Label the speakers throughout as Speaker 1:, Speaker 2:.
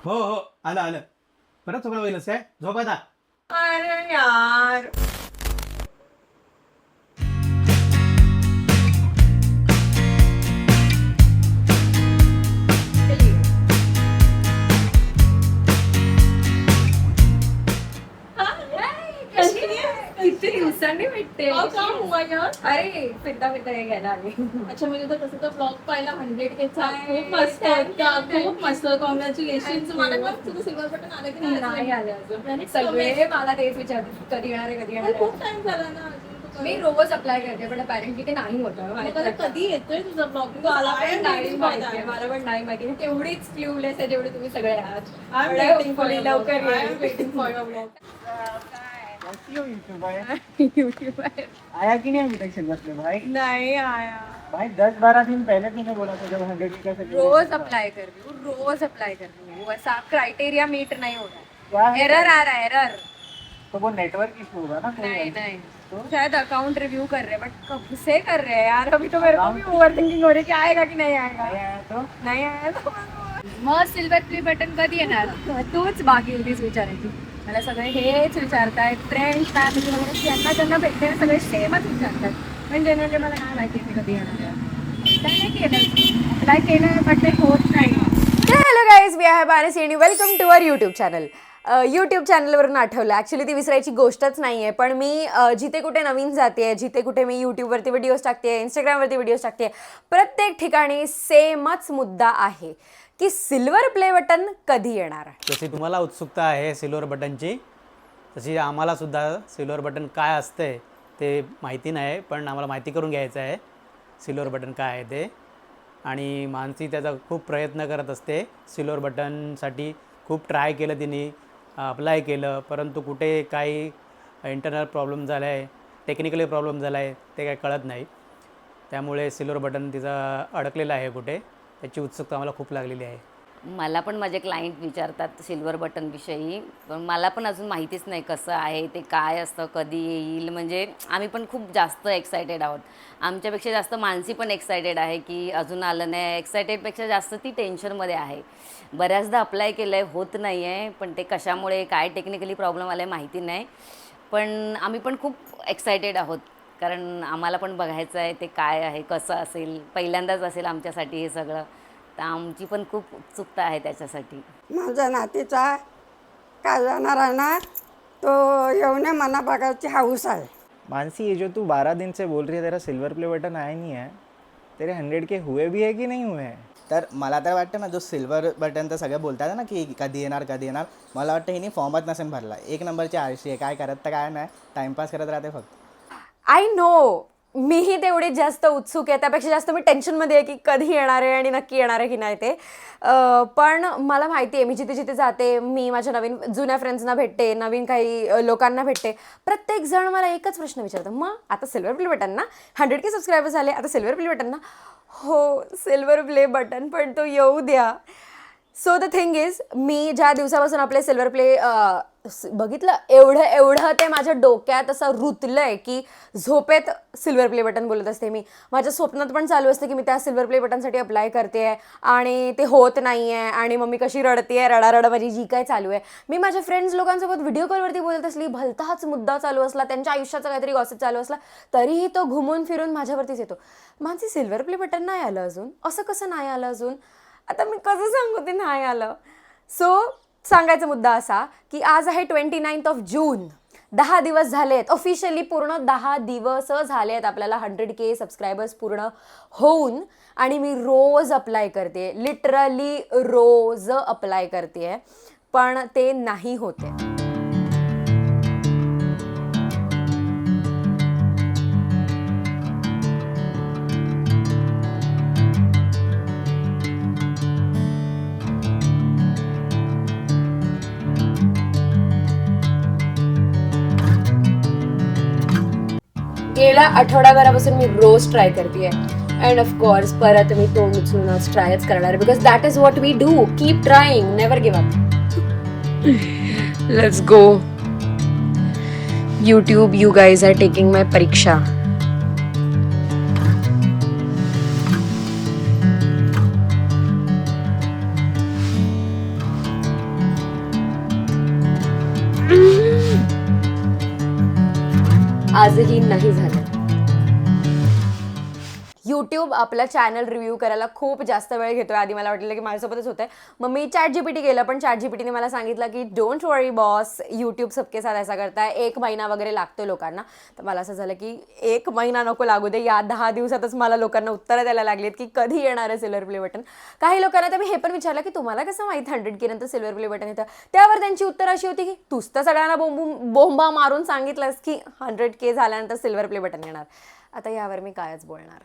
Speaker 1: हो हो आलं आलं. परत सगळं होईलच काय? झोप आता.
Speaker 2: अरे यार.
Speaker 3: किती दिवसांनी भेटते.
Speaker 2: हुआ यार?
Speaker 3: अरे फिरता फिरता हे घ्यायला आली.
Speaker 2: अच्छा म्हणजे तर तसं तर ब्लॉग पाहिला 100K चा खूप मस्त होता. खूप मस्त. कॉंग्रॅच्युलेशन. मला पण तुझं सिल्वर बटन आलं की
Speaker 3: नाही आले अजून. सगळे मला तेच विचारतात कधी येणार आहे, कधी येणार आहे.
Speaker 2: खूप टाइम झाला ना अजून.
Speaker 3: मी रोज अप्लाय करते पण अपॅरेंटली ते नाही होत.
Speaker 2: मला कधी येतोय तुझा ब्लॉग?
Speaker 3: मला पण नाही माहिती. मला पण नाही माहिती. तेवढीच क्ल्यूलेस आहे जेवढे तुम्ही सगळे आहात.
Speaker 2: I'm waiting for your
Speaker 3: लवकर
Speaker 2: vlog.
Speaker 3: ये.
Speaker 2: I'm waiting for your vlog.
Speaker 3: YouTube आहे.
Speaker 4: आया कि नहीं अभी तक सिल्वर प्ले भाई?
Speaker 2: नहीं आया.
Speaker 4: भाई 10-12 दिन पहले तूने बोला था जब 100 का
Speaker 3: रोज अप्लाई कर रही हूँ, रोज अप्लाई कर रही हूँ. वैसा क्राइटेरिया मीट नहीं हो
Speaker 4: क्या
Speaker 3: रहा
Speaker 4: है?
Speaker 3: है. एरर आ रहा है, एरर.
Speaker 4: तो वो नेटवर्क इशू होगा ना कोई
Speaker 3: नहीं
Speaker 4: बात
Speaker 3: नहीं
Speaker 4: तो?
Speaker 3: शायद अकाउंट रिव्यू कर रहे हैं बट कब से कर रहे हैं यार. अभी तो मेरे को भी ओवर थिंकिंग हो रही है कि आएगा की नाही आएगा.
Speaker 4: नहीं आया तो
Speaker 3: नाही आया तो मग सिल्वर प्ले बटन कधी येणार तूच बाकी होतीस विचारायची. मला सगळे हेच विचारतायत फ्रेंड्स फॅमिली वगैरे ज्यांना ज्यांना भेटते ना सगळे सेमच विचारतात. पण जनरली मला काय माहिती ते कधी येणार आहे. काय नाही केलं काय केलं बट ते होत नाही.
Speaker 5: हॅलो गाईज, मी आहे बानसी आणि welcome to our YouTube channel. YouTube चॅनलवरून आठवलं, ॲक्च्युली ती विसरायची गोष्टच नाही आहे, पण मी जिथे कुठे नवीन जाते, जिथे कुठे मी यूट्यूबवरती व्हिडिओज टाकते, इंस्टाग्रामवरती व्हिडिओज टाकते, प्रत्येक ठिकाणी सेमच मुद्दा आहे की सिल्वर प्ले बटन कधी येणार.
Speaker 1: जशी तुम्हाला उत्सुकता आहे सिल्वर बटनची, तशी आम्हालासुद्धा सिल्वर बटन काय असते ते माहिती नाही, पण आम्हाला माहिती करून घ्यायचं आहे सिल्वर बटन काय आहे ते. आणि मानसी त्याचा खूप प्रयत्न करत असते सिल्वर बटनसाठी. खूप ट्राय केलं तिने, अप्लाय केलं, परंतु कुठे काही इंटरनल प्रॉब्लेम झाला आहे, टेक्निकली प्रॉब्लेम झाला आहे ते काही कळत नाही. त्यामुळे सिल्वर बटन तिचं अडकलेलं आहे कुठे. त्याची उत्सुकता आम्हाला खूप लागलेली आहे.
Speaker 6: मला पण माझे क्लायंट विचारतात सिल्वर बटनविषयी, पण मला पण अजून माहितीच नाही कसं आहे ते, काय असतं, कधी येईल. म्हणजे आम्ही पण खूप जास्त एक्सायटेड आहोत. आमच्यापेक्षा जास्त मानसी पण एक्सायटेड आहे की अजून आलं नाही. एक्सायटेडपेक्षा जास्त ती टेन्शनमध्ये आहे. बऱ्याचदा अप्लाय केलं आहे, होत नाही आहे, पण ते कशामुळे काय टेक्निकली प्रॉब्लेम आला आहे माहिती नाही. पण आम्ही पण खूप एक्सायटेड आहोत कारण आम्हाला पण बघायचं आहे ते काय आहे, कसं असेल. पहिल्यांदाच असेल आमच्यासाठी हे सगळं, तर आमची पण खूप उत्सुकता आहे त्याच्यासाठी.
Speaker 7: माझ्या नातीचा काय जाणार आहे ना, तो येऊन मना बघायची हाऊस आहे.
Speaker 4: मानसी, ये जो तू 12 दिन से बोल रही है तेरा सिल्वर प्ले बटन आया नहीं है, तेरे 100K हुए भी है कि नहीं हुए हैं?
Speaker 8: तर मला तर वाटतं ना, जो सिल्वर बटन तर सगळे बोलतात ना की कधी येणार कधी येणार, मला वाटतं हिने फॉर्मच नसेल भरला. एक नंबरची आळशी आहे, काय करत तर काय नाही, टाइमपास करत राहते फक्त.
Speaker 5: आय नो, मीही तेवढीच जास्त उत्सुक आहे, त्यापेक्षा जास्त मी टेन्शनमध्ये आहे की कधी येणार आहे आणि नक्की येणार आहे की नाही ते. पण मला माहिती आहे, मी जिथे जिथे जाते, मी माझ्या नवीन जुन्या फ्रेंड्सना भेटते, नवीन काही लोकांना भेटते, प्रत्येकजण मला एकच प्रश्न विचारतं, मग आता सिल्वर प्ले बटन ना, 100K सबस्क्रायबर्स झाले, आता सिल्वर प्ले बटन ना. हो, सिल्वर प्ले बटन, पण तो येऊ द्या. सो द थिंग इज, मी ज्या दिवसापासून आपले सिल्वर प्ले बघितलं, एवढं ते माझ्या डोक्यात असं रुतलं आहे की झोपेत सिल्वर प्ले बटन बोलत असते मी. माझ्या स्वप्नात पण चालू असते की मी त्या सिल्वर प्ले बटनसाठी अप्लाय करते आहे आणि ते होत नाही आहे आणि मग मी कशी रडते आहे, रडारड माझी जी काय चालू आहे. मी माझ्या फ्रेंड्स लोकांसोबत व्हिडिओ कॉलवरती बोलत असली, भलताच मुद्दा चालू असला, त्यांच्या आयुष्याचा काहीतरी गॉसिप चालू असला, तरीही तो घुमून फिरून माझ्यावरतीच येतो. माझी सिल्वर प्ले बटन नाही आलं अजून, असं कसं नाही आलं अजून, आता मी कसं सांगू ते नाही आलं. सो सांगायचा मुद्दा असा की आज आहे 29 जून. 10 दिवस झाले आहेत, ऑफिशियली पूर्ण 10 दिवस झाले आहेत आपल्याला 100K सबस्क्रायबर्स पूर्ण होऊन, आणि मी रोज अप्लाय करते, लिटरली रोज अप्लाय करते, पण ते नाही होते. गेल्या आठवड्याभरापासून मी रोज ट्राय करते अँड ऑफकोर्स परत मी तोंड उचलूनच ट्रायच करणार, because that is what we do. Keep trying, never give up. Let's go. YouTube, you guys are taking my परीक्षा.
Speaker 3: आजही नाही झालं.
Speaker 5: यूट्यूब आपला चॅनल रिव्ह्यू करायला खूप जास्त वेळ घेतोय. आधी मला वाटलेलं की माझ्यासोबतच होतंय. मग मी ChatGPT केलं, पण ChatGPTने मला सांगितलं की डोंट वरी बॉस, यूट्यूब सबके साथ ऐसा करता है, 1 महिना वगैरे लागतो लोकांना. तर मला असं झालं की 1 महिना नको लागू दे, या 10 दिवसातच मला लोकांना उत्तरं द्यायला लागलीत की कधी येणार आहे सिल्वर प्ले बटन. काही लोकांना तर मी हे पण विचारलं की तुम्हाला कसं माहीत 100K नंतर सिल्वर प्ले बटन येतं. त्यावर त्यांची उत्तर अशी होती की तूच तर सगळ्यांना बोंबा मारून सांगितलंस की 100K झाल्यानंतर सिल्वर प्ले बटन येणार. आता यावर मी कायच बोलणार.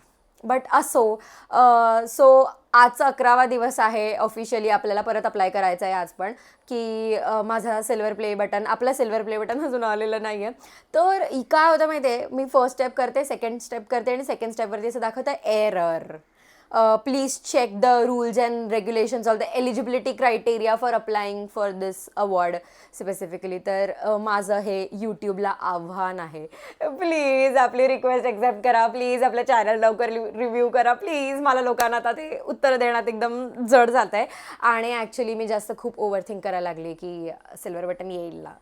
Speaker 5: बट असो, सो आजचा 11वा दिवस आहे. ऑफिशियली आपल्याला परत अप्लाय करायचं आहे आज पण, की माझा सिल्वर प्ले बटन, आपलं सिल्वर प्ले बटन अजून आलेलं नाही आहे. तर काय होतं माहिती आहे, मी फर्स्ट स्टेप करते, सेकंड स्टेप करते आणि सेकंड स्टेपवरती असं दाखवतं error. Please check the rules and regulations of the eligibility criteria for applying for this award specifically. तर माझं हे यूट्यूबला आव्हान आहे. प्लीज आपली रिक्वेस्ट एक्सेप्ट करा. प्लीज आपल्या चॅनल लवकर रिव्ह्यू करा. प्लीज मला लोकांना आता ते उत्तर देण्यात एकदम जड जात आहे. आणि ॲक्च्युली मी जास्त खूप ओव्हरथिंक करायला लागली की सिल्वर बटन येईल ना,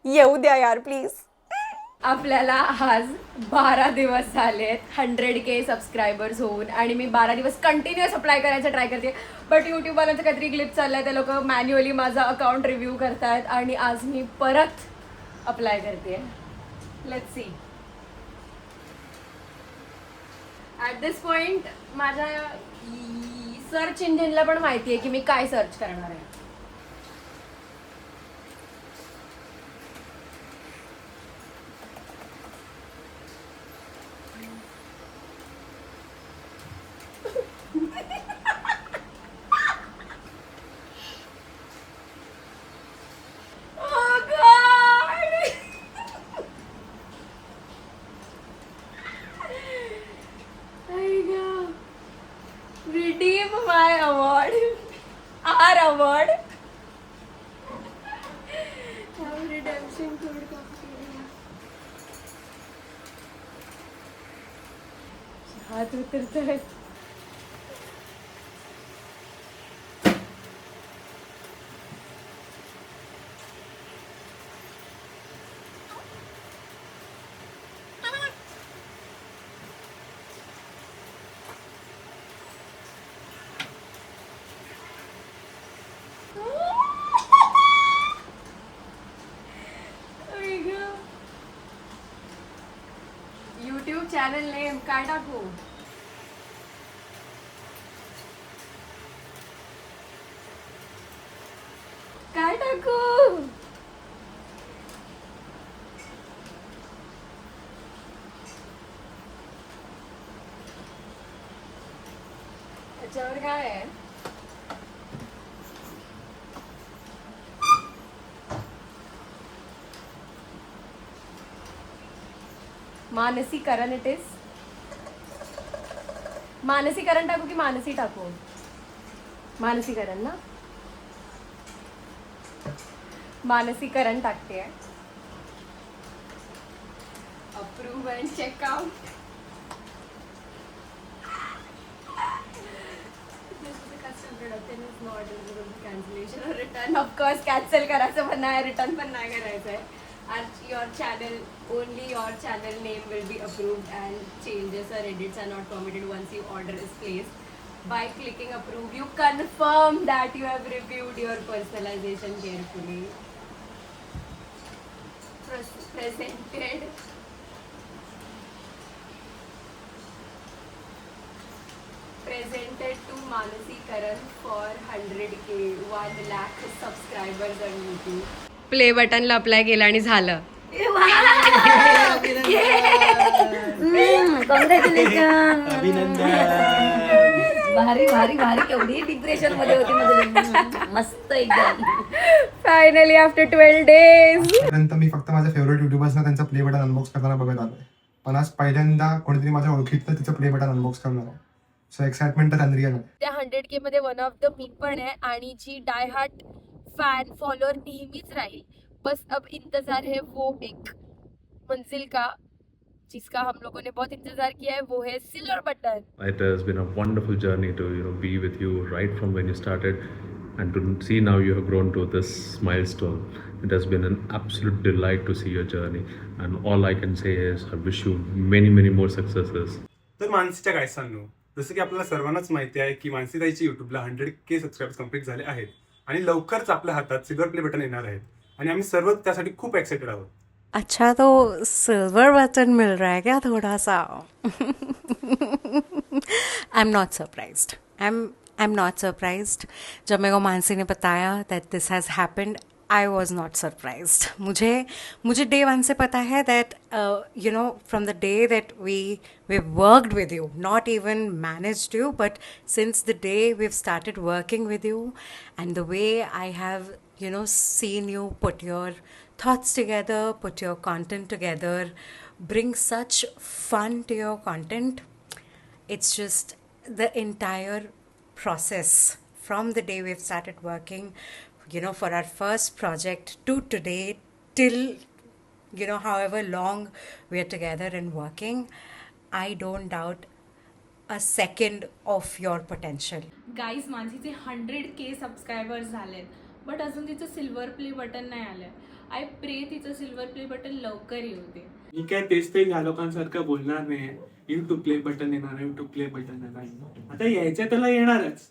Speaker 5: येऊ द्या यार प्लीज.
Speaker 3: आपल्याला आज 12 दिवस झालेत 100K सबस्क्रायबर्स होऊन, आणि मी 12 दिवस कंटिन्युअस अप्लाय करायचं ट्राय करते. बट यूट्यूबवाल्यांचं काहीतरी ग्लिच चाललं आहे, ते लोक मॅन्युअली माझा अकाउंट रिव्ह्यू करतायत आणि आज मी परत अप्लाय करते. Let's see. At this point माझ्या सर्च इंजिनला पण माहिती आहे की मी काय सर्च करणार आहे. Redeem my award, our award. Redemption code copy. हाथ उतरता है. यूट्यूब चॅनल नेम काय टाकू? काय टाकू? त्याच्यावर काय आहे? मानसीकरण. इट इज मानसीकरण टाकू की मानसी टाकू? मानसीकरण ना, मानसीकरण टाकते आहे. Approve and checkout. कॅन्सलेशन और रिटर्न. ऑफकोर्स कॅन्सल करायचं पण नाही, रिटर्न पण नाही करायचं आहे. And your channel, only your channel name will be approved and changes or edits are not permitted once your order is placed. By clicking approve, you confirm that you have reviewed your personalization carefully. Presented. Presented to Manasi Karan for 100K, 1 lakh subscribers on YouTube. Play बटनला apply केलं आणि झालं.
Speaker 6: भारी भारी भारी. केवढी depression मध्ये होती मध्ये. मस्त एकदम.
Speaker 5: Finally after 12 days.
Speaker 9: पर्यंत मी फक्त माझ्या फेवरेट युट्यूबर्सना त्यांचं प्ले बटन अनबॉक्स करताना बघत आलोय, पण आज पहिल्यांदा कोणीतरी माझ्या ओळखीतलं तिचं प्ले बटन अनबॉक्स करणार आहे. सो एक्साइटमेंट तर अनरियल आहे.
Speaker 3: त्या 100K मध्ये वन ऑफ द मी पण आहे, आणि जी डाय हार्ट फॅन फॉलोअर नेहमीच राहील. बस अब इंतजार है वो एक मंजिल का, जिसका हम लोगों ने बहुत इंतजार किया है, वो है silver button.
Speaker 10: It has been a wonderful journey to be with you right from when you started, and to see now you have grown to this milestone. It has been an absolute delight to see your journey. and all I can say is I wish you many more successes.
Speaker 9: तर मानसीच्या काय सांगू, जसं की आपल्याला सर्वांनाच माहिती आहे की मानसीताईची यूट्यूबला 100K सबस्क्राईबर्स कंप्लीट झाले आहेत आणि लवकरच आपल्या हातात सिल्वर प्ले बटन येणार आहेत आणि आम्ही सर्व त्यासाठी खूप एक्साइटेड आहोत.
Speaker 11: अच्छा, तो सिल्वर बटन मिल रहा है क्या थोड़ा सा? I am not surprised. I am not surprised. जब मेरे को मानसी ने बताया that this has happened, I was not surprised. मुझे डे वन से पता है that you know from the day that we worked with you, not even managed you, but since the day we started working with you and the way I have seen you put your thoughts together, put your content together, bring such fun to your content. It's just the entire process from the day we've started working, for our first project to today, till, however long we're together and working, I don't doubt a second of your potential.
Speaker 2: Guys, मानसीचे 100K subscribers झालेत, but अजून तिचं silver play button नाही आलं. I प्रे तिचं silver play button लवकर येऊ दे.
Speaker 12: मी काय तेच ते ह्या लोकांसारखं बोलणार नाही. यूट्यूब प्ले बटन येणार, यूट्यूब प्ले बटन येणार. आता यायचं त्याला येणारच.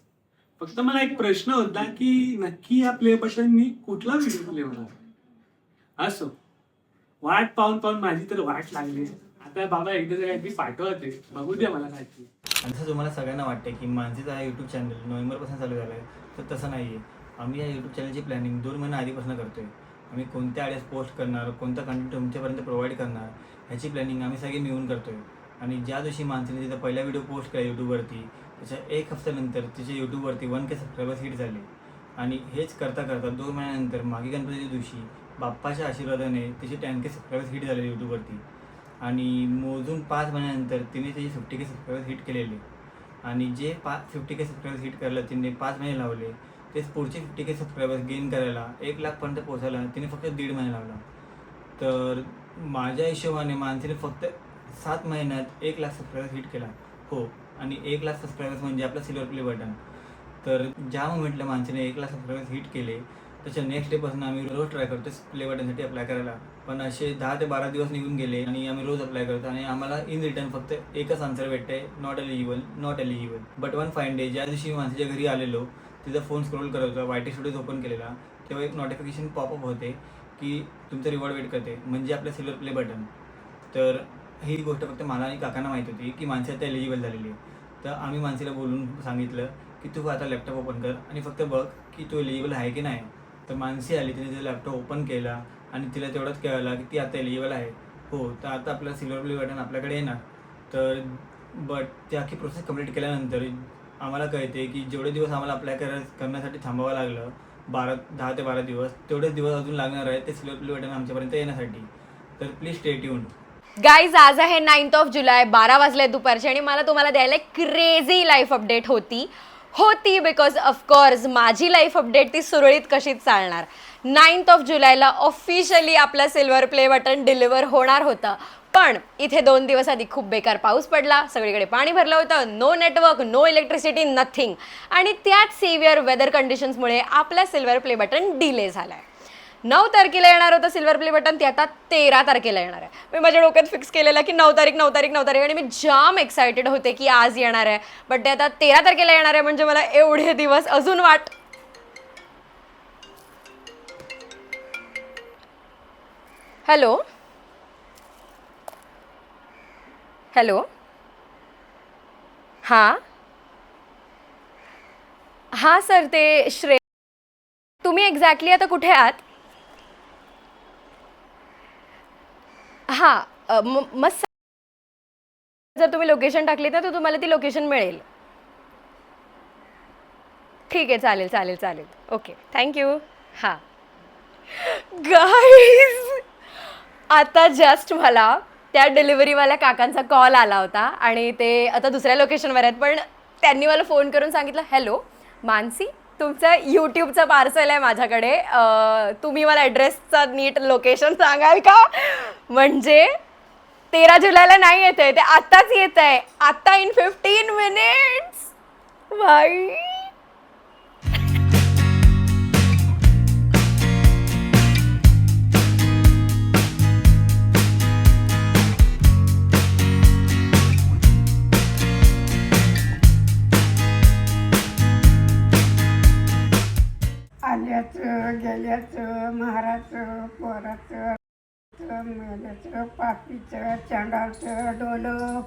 Speaker 12: फक्त मला एक प्रश्न होता की नक्की या प्ले बटननी कुठला व्हिडिओ प्ले होणार. असो, वाट पाहून माझी तर वाट लागली. आता बाबा एकदा मी पाठवते, बघू द्या मला काय.
Speaker 8: आणि जसं तुम्हाला सगळ्यांना वाटते की मानसीचा हा यूट्यूब चॅनल नोव्हेंबरपासून चालू झाला आहे, तर तसं नाही आहे. आम्ही या यूट्यूब चॅनलची प्लॅनिंग 2 महिने आधीपासून करतो आहे. आम्ही कोणत्या आयडियाज पोस्ट करणार, कोणता कंटेंट तुमच्यापर्यंत प्रोव्हाइड करणार, ह्याची प्लॅनिंग आम्ही सगळे मिळून करतो आहे. आणि ज्या दिवशी मानसीने तिचा पहिला व्हिडिओ पोस्ट केला यूट्यूबवरती, त्याच्या 1 हफ्त्यानंतर तिचे यूट्यूबवरती 1K सबस्क्रायबर्स हिट झाले. आणि हेच करता 2 महिन्यानंतर मागे गणपतीच्या दिवशी बाप्पाच्या आशीर्वादाने तिचे 10K सबस्क्रायबर्स हिट झाले यूट्यूबवरती. आणि मोजून 5 महिन्यानंतर तिने त्याचे 50K सबस्क्रायबर्स हिट केलेले. आणि जे 50K सबस्क्रायबर्स हिट करायला तिने 5 महिने लावले, तेच पुढचे 50K सबस्क्रायबर्स गेन करायला 1 लाखपर्यंत पोहोचायला तिने फक्त 1.5 महिने लावला. तर माझ्या हिशोबाने मानसीने फक्त 7 महिन्यात 1 लाख सबस्क्रायबर्स हिट केला. हो, आणि 1 लाख सबस्क्रायबर्स म्हणजे आपलं सिल्वर प्ले बटन. तर ज्या मोमेंटला मानसीने 1 लाख सबस्क्रायबर्स हिट केले, त्याच्या नेक्स्ट डेपासून आम्ही रोज ट्राय करतो प्ले बटनसाठी अप्लाय करायला. पण असे 10 ते 12 दिवस निघून गेले आणि आम्ही रोज अप्लाय करतो आणि आम्हाला इन रिटर्न फक्त एकच आन्सर भेटते, not eligible. But one fine day, ज्या दिवशी मानसीच्या घरी आलेलो, तिचा फोन स्क्रोल करत होता, YT स्टुडिओज ओपन केलेला, तेव्हा एक नोटिफिकेशन पॉपअप होते की तुमचं रिवॉर्ड वेट करते, म्हणजे आपलं सिल्वर प्ले बटन. तर ही गोष्ट फक्त मला आणि काकांना माहीत होती की मानसी आता एलिजिबल झालेली आहे. तर आम्ही मानसीला बोलून सांगितलं की तू आता लॅपटॉप ओपन कर आणि फक्त बघ की तू एलिजिबल आहे की नाही. तर मानसी आली, तिने तिचा लॅपटॉप ओपन केला आणि तिला तेवढंच कळलं की ती आता एलिजिबल आहे. हो, तर आता आपलं सिल्वर प्ले बटन आपल्याकडे येणार. तर बट ती अख्खी प्रोसेस कंप्लीट केल्यानंतर आम्हाला कळते की जेवढे दिवस आम्हाला अप्लाय करण्यासाठी थांबावं लागलं, 10 ते 12 दिवस, तेवढेच दिवस अजून लागणार आहे ते सिल्वर प्ले बटन आमच्यापर्यंत येण्यासाठी. तर प्लीज स्टे ट्यून्ड.
Speaker 5: गाईज, आज आहे 9th जुलै, 12 वाजले दुपारचे आणि मला तुम्हाला द्यायला एक क्रेझी लाईफ अपडेट होती बिकॉज ऑफकोर्स माझी लाईफ अपडेट ती सुरळीत कशीच चालणार. 9th जुलैला ऑफिशियली आपलं सिल्वर प्ले बटन डिलिव्हर होणार होतं. पण इथे 2 दिवस आधी खूप बेकार पाऊस पडला, सगळीकडे पाणी भरलं होतं, no network, no electricity, nothing. आणि त्याच सिव्हिअर वेदर कंडिशन्समुळे आपलं सिल्वर प्ले बटन डिले झाला आहे. 9 तारखेला येणार होतं सिल्वर प्ले बटन, ते आता 13 तारखेला येणार आहे. मी माझ्या डोक्यात फिक्स केलेलं की 9 तारीख आणि मी जाम एक्सायटेड होते की आज येणार आहे. बट ते आता 13 तारखेला येणार आहे, म्हणजे मला एवढे दिवस अजून वाट. हॅलो हां सर, ते तुम्ही एक्झॅक्टली आता कुठे आहात? हां, मस्त. जर तुम्ही लोकेशन टाकली तर तुम्हाला ती लोकेशन मिळेल. ठीक आहे, चालेल. Okay, thank you. हां गाईज, आता जस्ट मला त्या डिलिव्हरीवाल्या काकांचा कॉल आला होता आणि ते आता दुसऱ्या लोकेशनवर आहेत. पण त्यांनी मला फोन करून सांगितलं, हॅलो मानसी, तुमचं यूट्यूबचं पार्सल आहे माझ्याकडे, तुम्ही मला ॲड्रेसचं नीट लोकेशन सांगाल का? म्हणजे 13 जुलैला नाही येत आहे, ते आत्ताच येत आहे, आत्ता इन 15 मिनिट्स. भाई
Speaker 7: मेल्याचं महाराचं पोराचं मेल्याचं पापीचं चांडाळचं डोलं.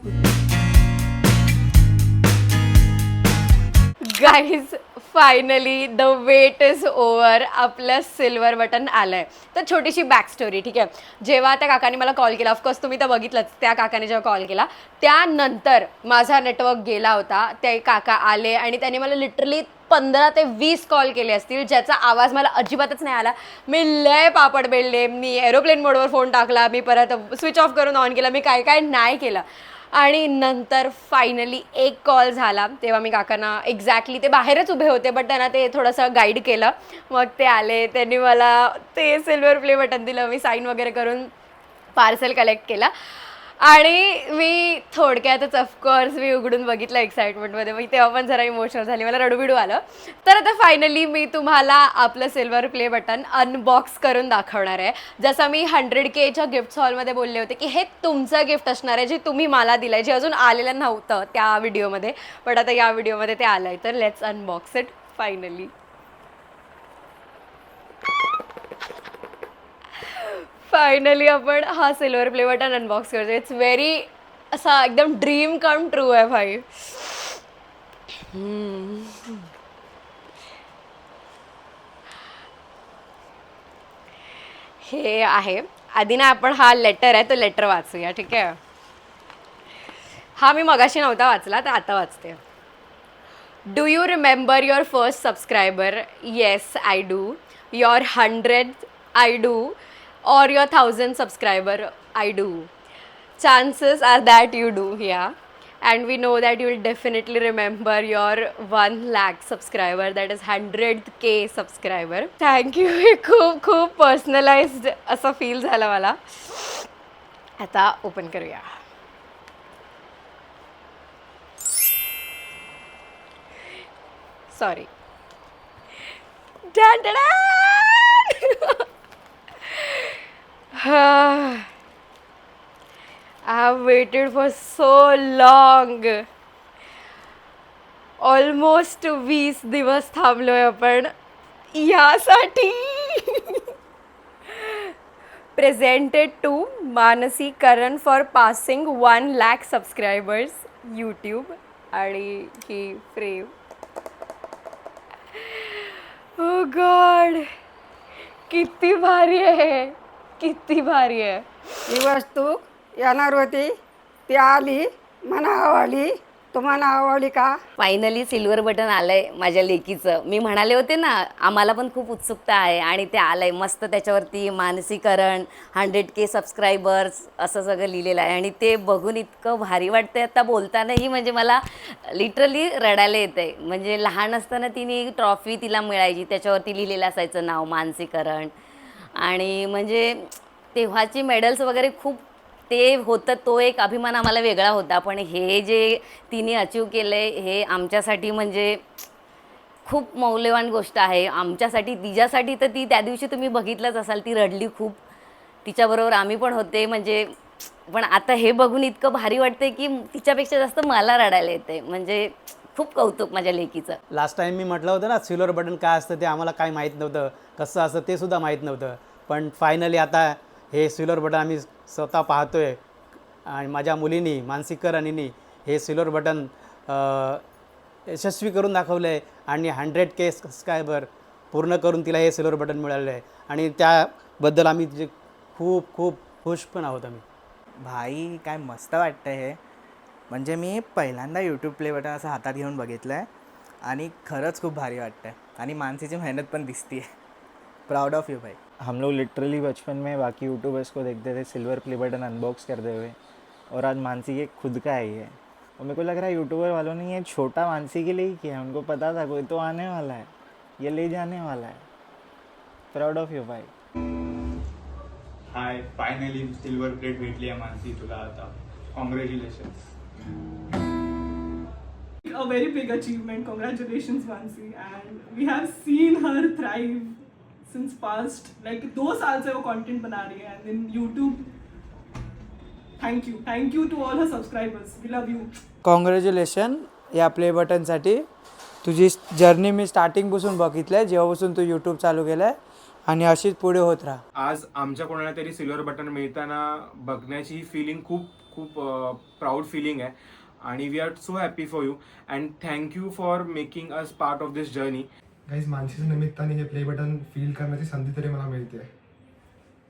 Speaker 5: Guys finally the wait is over. आपलं सिल्वर बटन आलं आहे. तर छोटीशी बॅक स्टोरी, ठीक आहे. जेव्हा त्या काकाने मला कॉल केला, ऑफकोर्स तुम्ही तर बघितलंच, त्या काकाने जेव्हा कॉल केला त्यानंतर माझा नेटवर्क गेला होता. ते काका आले आणि त्यांनी मला लिटरली 15 ते 20 कॉल केले असतील, ज्याचा आवाज मला अजिबातच नाही आला. मी लय पापड बेलले, मी एरोप्लेन मोडवर फोन टाकला, मी परत स्विच ऑफ करून ऑन केला, मी काय काय नाही केलं. आणि नंतर फायनली एक कॉल झाला. तेव्हा मी काकांना एक्झॅक्टली, ते बाहेरच उभे होते बट त्यांना ते थोडंसं गाईड केलं. मग ते आले, त्यांनी मला ते सिल्वर प्ले बटन दिलं. मी साईन वगैरे करून पार्सल कलेक्ट केला आणि मी थोडक्यातच ऑफकोर्स मी उघडून बघितलं एक्साइटमेंटमध्ये. मी तेव्हा पण जरा इमोशनल झाली, मला रडूबिडू आलं. तर आता फायनली मी तुम्हाला आपलं सिल्वर प्ले बटन अनबॉक्स करून दाखवणार आहे. जसं मी 100Kच्या गिफ्ट हॉलमध्ये बोलले होते की हे तुमचं गिफ्ट असणार आहे, जे तुम्ही मला दिलं आहे, जे अजून आलेलं नव्हतं त्या व्हिडिओमध्ये, बट आता या व्हिडिओमध्ये ते आलं आहे. तर let's unbox it finally. Finally आपण हा सिल्वर प्ले बटन अनबॉक्स करतो. इट्स व्हेरी असा एकदम ड्रीम कम ट्रू आहे भाई. हे आहे. आधी ना आपण हा लेटर आहे तो लेटर वाचूया, ठीक आहे. हा मी मगाशी नव्हता वाचला, तर आता वाचते. Do you remember your first subscriber? Yes I do. Your 100 I do. or your 1000 subscriber, I do. Chances are that you do, yeah. And we know that you will definitely remember your 1 lakh subscriber, that is 100K subscriber. Thank you. हे खूप personalised असं feel झालं मला. आता open करूया. Sorry. I have waited for so long. Almost 20 दिवस थांबलोय आपण यासाठी. Presented to Mansi Karan for passing 1 lakh subscribers YouTube. आणि ही फ्रेम. Oh God, किती भारी आहे, किती भारी आहे.
Speaker 7: ही वस्तू येणार होती, ती आली, मला आवडली. तुम्हाला आवडली का?
Speaker 6: फायनली सिल्वर बटन आलंय माझ्या लेकीचं. मी म्हणाले होते ना, आम्हाला पण खूप उत्सुकता आहे आणि ते आलंय मस्त. त्याच्यावरती मानसीकरण 100K सबस्क्रायबर्स असं सगळं लिहिलेलं आहे आणि ते बघून इतकं भारी वाटतंय. आता बोलतानाही म्हणजे मला लिटरली रडायला येतं आहे. म्हणजे लहान असताना तिने ट्रॉफी तिला मिळायची, त्याच्यावरती लिहिलेलं असायचं नाव मानसीकरण. आणि म्हणजे तेव्हाची मेडल्स वगैरे खूप ते होतं, तो एक अभिमान आम्हाला वेगळा होता. पण हे जे तिने अचीव केलं आहे हे आमच्यासाठी म्हणजे खूप मौल्यवान गोष्ट आहे आमच्यासाठी. तिच्यासाठी तर ती त्या दिवशी तुम्ही बघितलंच असाल, ती रडली खूप. तिच्याबरोबर आम्ही पण होते. म्हणजे पण आता हे बघून इतकं भारी वाटते की तिच्यापेक्षा जास्त मला रडायला येते. म्हणजे खूप कौतुक माझ्या लेकीचं.
Speaker 1: लास्ट टाईम मी म्हटलं होतं ना सिल्वर बटन काय असतं ते आम्हाला काय माहीत नव्हतं, कसं असतं ते सुद्धा माहीत नव्हतं. पण फायनली आता हे सिल्वर बटन आम्ही स्वतः पाहतो आहे आणि माझ्या मुलीनी मानसीकरणींनी हे सिल्वर बटन यशस्वी करून दाखवलं आहे आणि 100K सबस्क्रायबर पूर्ण करून तिला हे सिल्वर बटन मिळालं आहे आणि त्याबद्दल आम्ही तिचे खूप खूप खुश पण आहोत आम्ही.
Speaker 4: भाई काय मस्त वाटतं हे. म्हणजे मी पहिल्यांदा यूट्यूब प्ले बटन असं हातात घेऊन बघितलं आहे आणि खरंच खूप भारी वाटतं आहे आणि मानसीची मेहनत पण दिसती है. प्राउड ऑफ यू भाई. हम लोग लिटरली बचपन में बाकी यूट्यूबर्स को देखते थे सिल्वर प्ले बटन अनबॉक्स करते हुए, और आज मानसी के खुद का ही है. और मेरे को लग रहा है यूट्यूबर वालों ने ये छोटा मानसी के लिए ही किया. उनको पता था कोई तो आने वाला है, ये ले जाने वाला है. प्राउड ऑफ यू भाई.
Speaker 8: हाय, फायनली सिल्वर प्लेट भेटली आहे मानसी तुला आता. Congratulations.
Speaker 12: A very big achievement. Congratulations, Mansi. And we have seen her thrive since past like 2 साल से वो कंटेंट बना रही है and in YouTube. Thank you to all her subscribers. We love you.
Speaker 13: Congratulation या प्ले बटनसाठी. तुझी journey मी स्टार्टिंगपासून बघितलं आहे, जेव्हापासून तू यूट्यूब चालू केलं आहे. आणि अशीच पुढे होत राहा.
Speaker 14: आज आमच्या कोणाला तरी सिल्वर बटन मिळताना बघण्याची ही फिलिंग खूप खूप प्राऊड फिलिंग आहे आणि we are so happy for you and thank you for making us part of this journey.
Speaker 15: Guys मानसीच्या निमित्ताने हे प्ले बटन फील करण्याची संधी तरी मला मिळते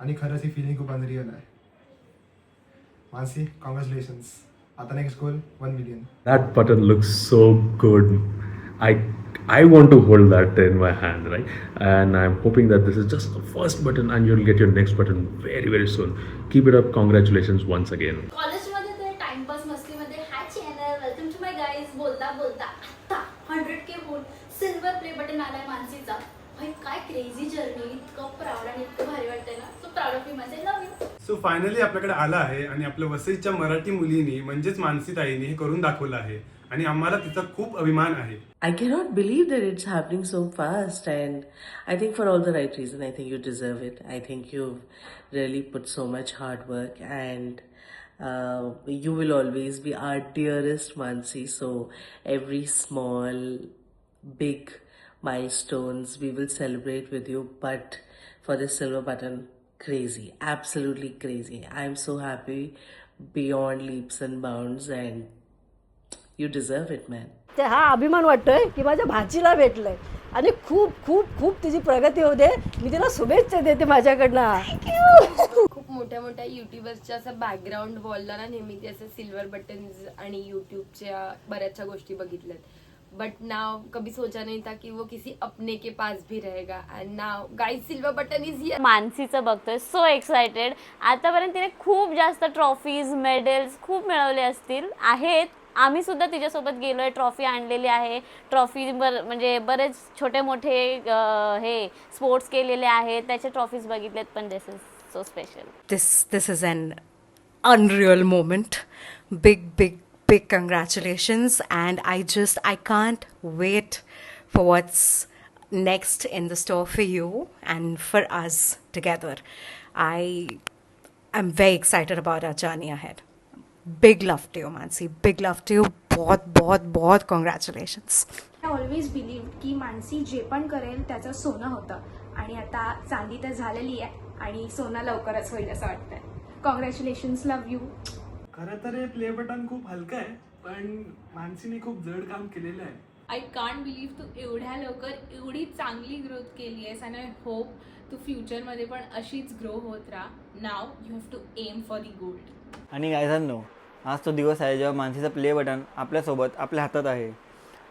Speaker 15: आणि खरंच ही फिलिंग खूप अनरियल आहे. मानसी, कॉंग्रॅच्युलेशन्स. आता next goal 1 million.
Speaker 10: That button looks so good. I want to hold that in my hand, right? And I'm hoping that this is just the first button and you'll get your next button very, very soon. Keep it up. Congratulations once again.
Speaker 16: कॉलेजमध्ये ते timepass मस्तीमध्ये hi channel welcome to my guys बोलता बोलता आता 100K होऊन silver play button आलाय मानसीचा. भाई काय क्रेझी जर्नी, इतकं प्राऊड आणि इतकं भारी वाटतंय ना. So proud of you Mansi, love you.
Speaker 9: So finally आपल्याकडे आला आहे आणि आपल्या वसईच्या मराठी मुलींनी म्हणजेच मानसी ताईंनी हे करून दाखवलं आहे आणि आम्हाला तिचा खूप अभिमान आहे.
Speaker 17: I cannot believe that it's happening so fast, and I think for all the right reason. I think you deserve it. I think you've really put so much hard work, and you will always be our dearest Mansi. So every small, big milestones we will celebrate with you, but for this silver button, crazy, absolutely crazy. I'm so happy beyond leaps and bounds, and you deserve it, man.
Speaker 18: ते हा अभिमान वाटतोय की माझ्या भाचीला भेटलंय आणि खूप खूप खूप तिची प्रगती होऊ दे. मी तिला शुभेच्छा देते माझ्याकडनं.
Speaker 2: खूप मोठ्या मोठ्या युट्यूबर्सच्या असं बॅकग्राऊंड वॉलला ना नेहमी ते असं सिल्वर बटन्स आणि यूट्यूबच्या बऱ्याचशा गोष्टी बघितल्यात. बट नाव कभी सोचा नहीं था कि वो किसी अपने के पास भी रहेगा. And now guys silver button is here.
Speaker 6: मानसीचं बघतोय, सो एक्सायटेड. आतापर्यंत तिने खूप जास्त ट्रॉफीज मेडल्स खूप मिळवले असतील आहेत. आम्ही सुद्धा तिच्यासोबत गेलोय, ट्रॉफी आणलेली आहे. ट्रॉफी म्हणजे बरेच छोटे मोठे हे स्पोर्ट्स केलेले आहेत, त्याचे ट्रॉफीज बघितलेत. पण this is so special.
Speaker 11: This is an unreal moment. Big congratulations, and I can't wait for what's next in the store for you and for us together. I'm very excited about our journey ahead. Big love to you, Mansi. Big love to you. बहुत congratulations.
Speaker 2: I always believed की मानसी जे पण करेल त्याचं सोनं होतं आणि आता चांदी तर झालेली आहे आणि सोनं लवकरच होईल असं वाटतंय. Congratulations, love you.
Speaker 12: खरं तर हे प्ले बटन खूप हलकं आहे, पण मानसीने खूप जड काम केलेलं आहे.
Speaker 2: आय कांट बिलीव्ह तू एवढ्या लवकर एवढी चांगली ग्रोथ केली आहेस आणि आय होप तू फ्युचरमध्ये पण अशीच ग्रो होत राहा. Now you have to aim for the gold.
Speaker 8: आणि गायजांनो, आज तो दिवस आहे जेव्हा मानसीचं प्ले बटन आपल्यासोबत आपल्या हातात आहे.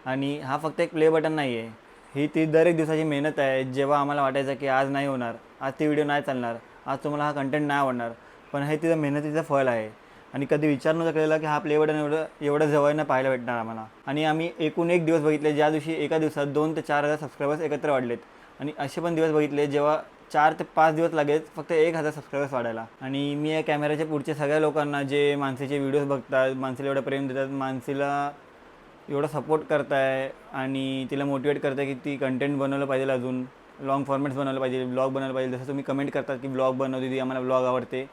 Speaker 8: आणि हा फक्त एक प्ले बटन नाही आहे, ही ती दर एक दिवसाची मेहनत आहे. जेव्हा आम्हाला वाटायचं की आज नाही होणार, आज ती व्हिडिओ नाही चालणार, आज तुम्हाला हा कंटेंट नाही आवडणार, पण हे तिचं मेहनतीचं फळ आहे. आणि कधी विचार नव्हता केलेला की हा प्ले बटन एवढं जवळनं पाहायला भेटणार आम्हाला. आणि आम्ही एकूण एक दिवस बघितले ज्या दिवशी एका दिवसात 2 ते 4 हजार सबस्क्रायबर्स एकत्र वाढलेत. आणि असे पण दिवस बघितले जेव्हा 4 ते 5 दिवस लागेल फक्त 1000 सबस्क्रायबर्स वाढायला. आणि मी या कॅमेऱ्याच्या पुढच्या सगळ्या लोकांना जे मानसीचे व्हिडिओज बघतात, मानसीला एवढं प्रेम देतात, मानसीला एवढा सपोर्ट करताय आणि तिला मोटिवेट करताय की ती कंटेंट बनवलं पाहिजे, अजून लॉंग फॉर्मॅट्स बनवलं पाहिजे, ब्लॉग बनवलं पाहिजे. जसं तुम्ही कमेंट करतात की ब्लॉग बनव दीदी, आम्हाला ब्लॉग आवडते.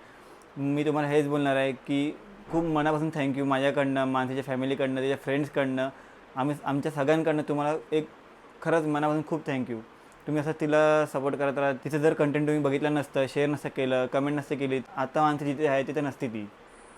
Speaker 8: मी तुम्हाला हेच बोलणार आहे की खूप मनापासून थँक्यू माझ्याकडनं, मानसीच्या फॅमिलीकडनं, त्याच्या फ्रेंड्सकडनं, आमच्या सगळ्यांकडनं तुम्हाला एक खरंच मनापासून खूप थँक्यू. तुम्ही असं तिला सपोर्ट करत राहा. तिचं जर कंटेंट तुम्ही बघितलं नसतं, शेअर नसतं केलं, कमेंट नसतं केली, आता मानसी जिथे आहे तिथे नसती ती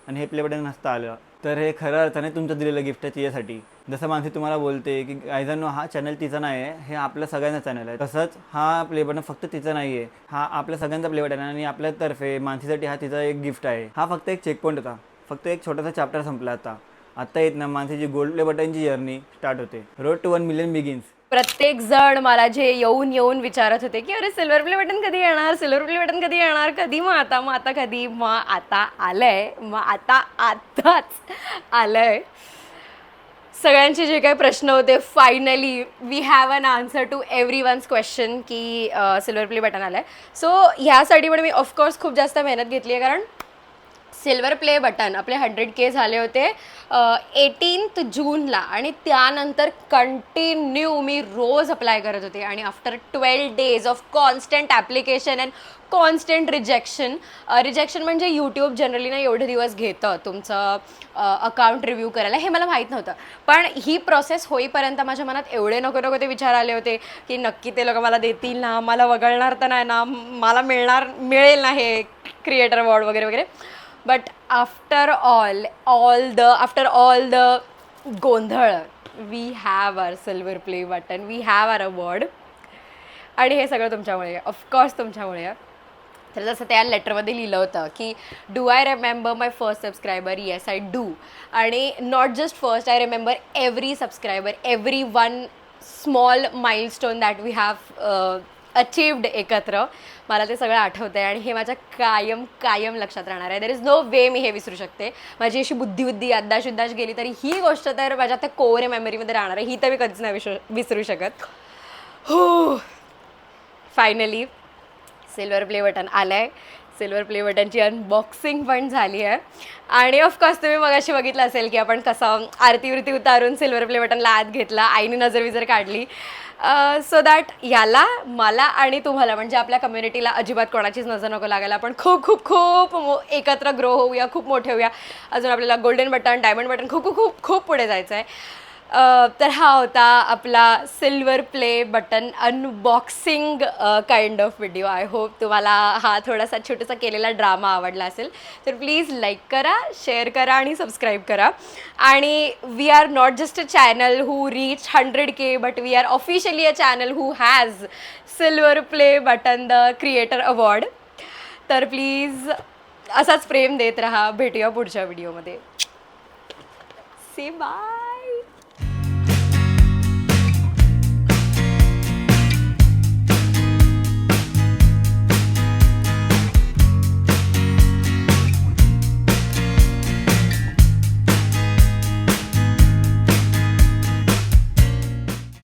Speaker 8: आणि हे प्ले बटन नसतं आलं. तर हे खऱ्या अर्थाने तुमचं दिलेलं गिफ्ट आहे तिच्यासाठी. जसं मानसी तुम्हाला बोलते की गायजांनो हा चॅनल तिचा नाही आहे, हे आपल्या सगळ्यांचा चॅनल आहे. तसंच हा प्ले बटन फक्त तिचा नाही आहे, हा आपल्या सगळ्यांचा प्ले बटन आहे आणि आपल्यातर्फे मानसीसाठी हा तिचा एक गिफ्ट आहे. हा फक्त एक चेक पॉईंट होता, फक्त एक छोटासा चॅप्टर संपला. आता येत ना मानसीची गोल्ड प्ले बटनची जर्नी स्टार्ट होते. Road to 1 million begins.
Speaker 5: प्रत्येक जण मला जे येऊन विचारत होते की अरे सिल्वर प्ले बटन कधी येणार, सिल्वर प्ले बटन कधी येणार, कधी, मग आता कधी, मग आता आलंय, मग आताच आलंय. सगळ्यांचे जे काही प्रश्न होते finally we have an answer to everyone's question की सिल्वर प्ले बटन आलं आहे. सो ह्यासाठी पण मी ऑफकोर्स खूप जास्त मेहनत घेतली आहे, कारण सिल्वर प्ले बटन आपले 100K झाले होते 18th जूनला आणि त्यानंतर कंटिन्यू मी रोज अप्लाय करत होते आणि after 12 days of constant application and constant rejection म्हणजे यूट्यूब जनरली ना एवढे दिवस घेतं तुमचं अकाउंट रिव्ह्यू करायला, हे मला माहीत नव्हतं. पण ही प्रोसेस होईपर्यंत माझ्या मनात एवढे नको ते विचार आले होते की नक्की ते लोक मला देतील ना, मला वगळणार तर नाही ना, मला मिळेल ना हे क्रिएटर अवॉर्ड वगैरे वगैरे. बट आफ्टर ऑल द गोंधळ we have our silver play button, we have our award. आणि हे सगळं तुमच्यामुळे आहे, ऑफकोर्स तुमच्यामुळे आहे. तर जसं त्या लेटरमध्ये लिहिलं होतं की do I remember my first subscriber, yes I do. आणि not just first, I remember every subscriber, every one small milestone that we have achieved एकत्र. मला ते सगळं आठवतं आहे आणि हे माझ्या कायम लक्षात राहणार आहे. देर इज नो वे मी हे विसरू शकते. माझी अशी बुद्धी अद्दाश गेली तरी ही गोष्ट तर माझ्या त्या कोर मेमरीमध्ये राहणार आहे, ही तर मी कधीच नाही विसरू शकत. हो, फायनली सिल्वर प्ले बटन आलं आहे. सिल्वर प्ले बटनची अनबॉक्सिंग पण झाली आहे आणि ऑफकोर्स तुम्ही मगाशी बघितलं असेल की आपण कसं आरती उतारून सिल्वर प्ले बटनला आत घेतला, आईने नजर काढली. सो दॅट याला मला आणि तुम्हाला म्हणजे आपल्या कम्युनिटीला अजिबात कोणाचीच नजर नको लागायला. आपण खूप खूप खूप एकत्र ग्रो होऊया, खूप मोठे होऊया. अजून आपल्याला गोल्डन बटन, डायमंड बटन खूप खूप खूप पुढे जायचं आहे. तर हा होता आपला silver play button unboxing kind of video. I hope तुम्हाला हा थोडासा छोटासा केलेला ड्रामा आवडला असेल. तर प्लीज लाईक करा, शेअर करा आणि सबस्क्राईब करा. आणि we are not just a channel who reach 100K but we are officially a channel who has silver play button the creator award. तर प्लीज असाच प्रेम देत राहा. भेटूया पुढच्या व्हिडिओमध्ये. Say bye.